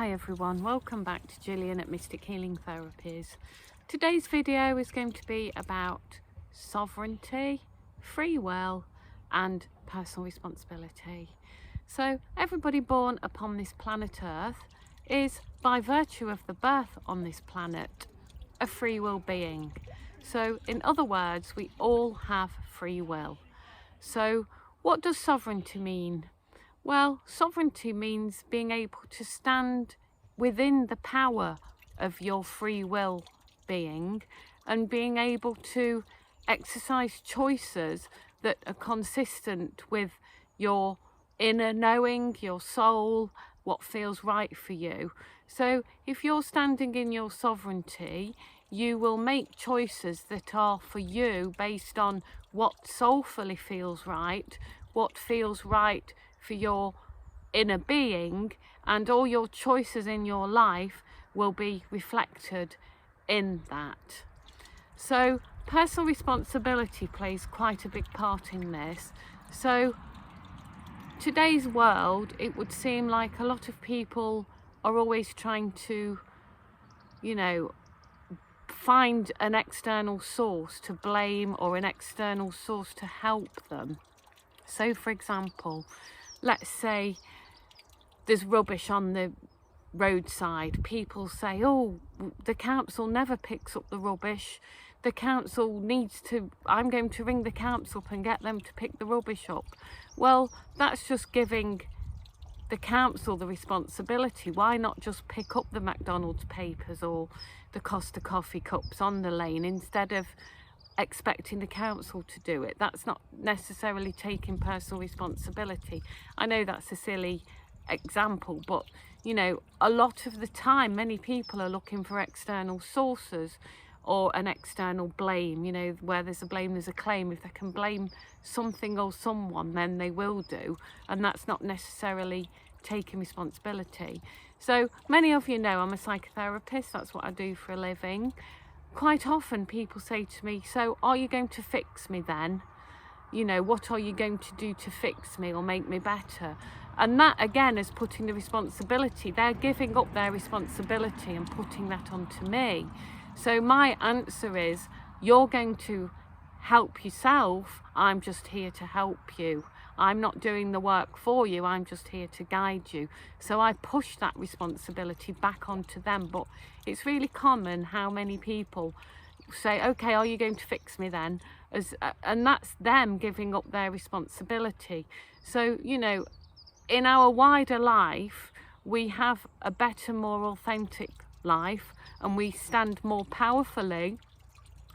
Hi everyone, welcome back to Gillian at Mystic Healing Therapies. Today's video is going to be about sovereignty, free will and personal responsibility. So everybody born upon this planet Earth is, by virtue of the birth on this planet, a free will being. So in other words, we all have free will. So what does sovereignty mean? Well, sovereignty means being able to stand within the power of your free will being and being able to exercise choices that are consistent with your inner knowing, your soul, what feels right for you. So if you're standing in your sovereignty, you will make choices that are for you based on what soulfully feels right, what feels right for your inner being, and all your choices in your life will be reflected in that. So personal responsibility plays quite a big part in this. So today's world, it would seem like a lot of people are always trying to, find an external source to blame or an external source to help them. So for example, let's say there's rubbish on the roadside. People say, oh, the council never picks up the rubbish. The council needs to, I'm going to ring the council up and get them to pick the rubbish up. Well, that's just giving the council the responsibility. Why not just pick up the McDonald's papers or the Costa coffee cups on the lane instead of expecting the council to do it? That's not necessarily taking personal responsibility. I know that's a silly example, but a lot of the time many people are looking for external sources or an external blame. Where there's a blame, there's a claim. If they can blame something or someone, then they will do, and that's not necessarily taking responsibility. So many of you know I'm a psychotherapist. That's what I do for a living. Quite often people say to me, so are you going to fix me then? What are you going to do to fix me or make me better? And that again is putting the responsibility. They're giving up their responsibility and putting that onto me. So my answer is, you're going to help yourself. I'm just here to help you. I'm not doing the work for you. I'm just here to guide you. So I push that responsibility back onto them. But it's really common how many people say, okay, are you going to fix me then? And that's them giving up their responsibility. So, in our wider life, we have a better, more authentic life, and we stand more powerfully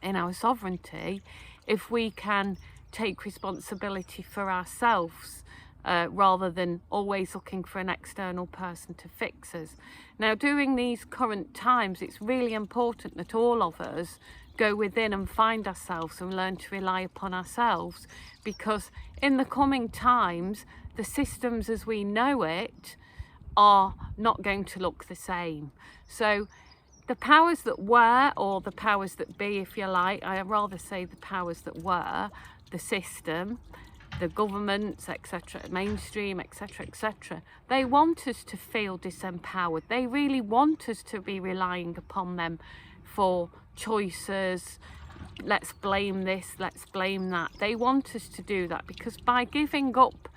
in our sovereignty if we can take responsibility for ourselves rather than always looking for an external person to fix us. Now, during these current times, it's really important that all of us go within and find ourselves and learn to rely upon ourselves, because in the coming times, the systems as we know it are not going to look the same. So the powers that were, or the powers that be, if you like, I rather say the powers that were, the system, the governments, etc., mainstream, etc., they want us to feel disempowered. They really want us to be relying upon them for choices. Let's blame this, let's blame that. They want us to do that because by giving up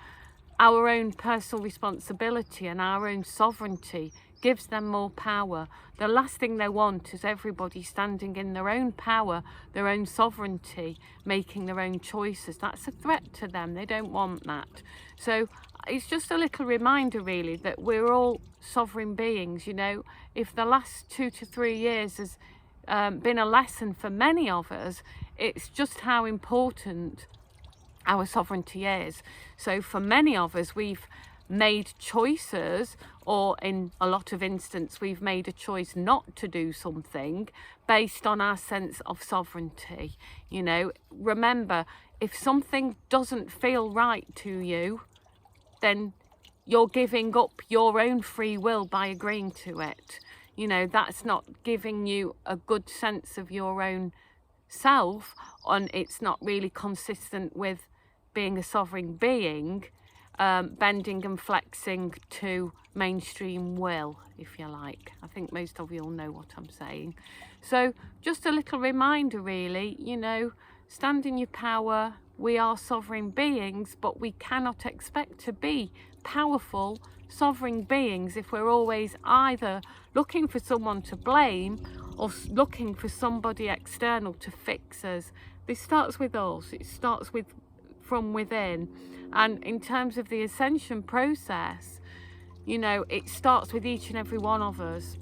our own personal responsibility and our own sovereignty gives them more power. The last thing they want is everybody standing in their own power, their own sovereignty, making their own choices. That's a threat to them. They don't want that. So it's just a little reminder really that we're all sovereign beings. If the last 2 to 3 years has been a lesson for many of us, it's just how important our sovereignty is. So for many of us, we've made choices, or in a lot of instances we've made a choice not to do something based on our sense of sovereignty. Remember, if something doesn't feel right to you, then you're giving up your own free will by agreeing to it. That's not giving you a good sense of your own self, and it's not really consistent with being a sovereign being. bending and flexing to mainstream will, if you like. I think most of you all know what I'm saying. So just a little reminder really, you know, stand in your power. We are sovereign beings, but we cannot expect to be powerful sovereign beings if we're always either looking for someone to blame or looking for somebody external to fix us. This starts with us. It starts with from within. And in terms of the ascension process, you know, it starts with each and every one of us.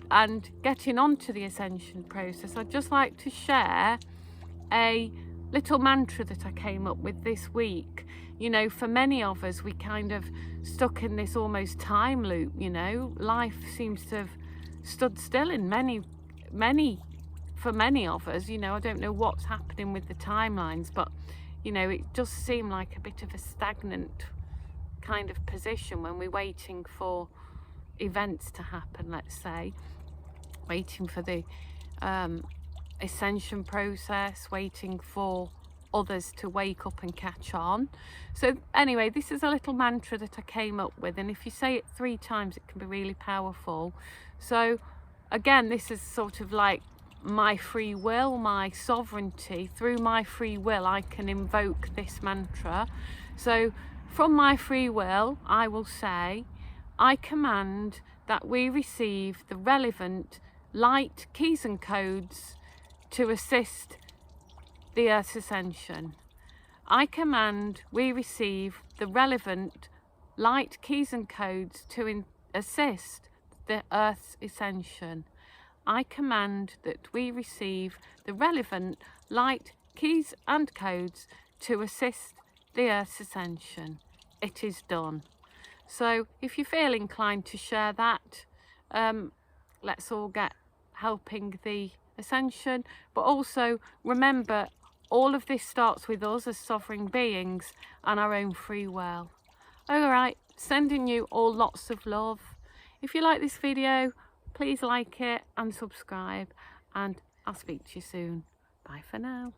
And getting onto the ascension process, I'd just like to share a little mantra that I came up with this week. You know, for many of us, we kind of stuck in this almost time loop, you know. Life seems to have stood still in for many of us, you know. I don't know what's happening with the timelines, but, you know, it does seem like a bit of a stagnant kind of position when we're waiting for events to happen, let's say. Waiting for the ascension process, waiting for others to wake up and catch on. So anyway, this is a little mantra that I came up with, and if you say it 3 times it can be really powerful. So again, this is sort of like my free will, my sovereignty. Through my free will I can invoke this mantra. So from my free will I will say, I command that we receive the relevant light, keys and codes to assist the Earth's ascension. I command we receive the relevant light, keys and codes to assist the Earth's ascension. I command that we receive the relevant light, keys and codes to assist the Earth's ascension. It is done. So if you feel inclined to share that, let's all get helping the ascension. But also remember, all of this starts with us as sovereign beings and our own free will. Alright, sending you all lots of love. If you like this video, please like it and subscribe, and I'll speak to you soon. Bye for now.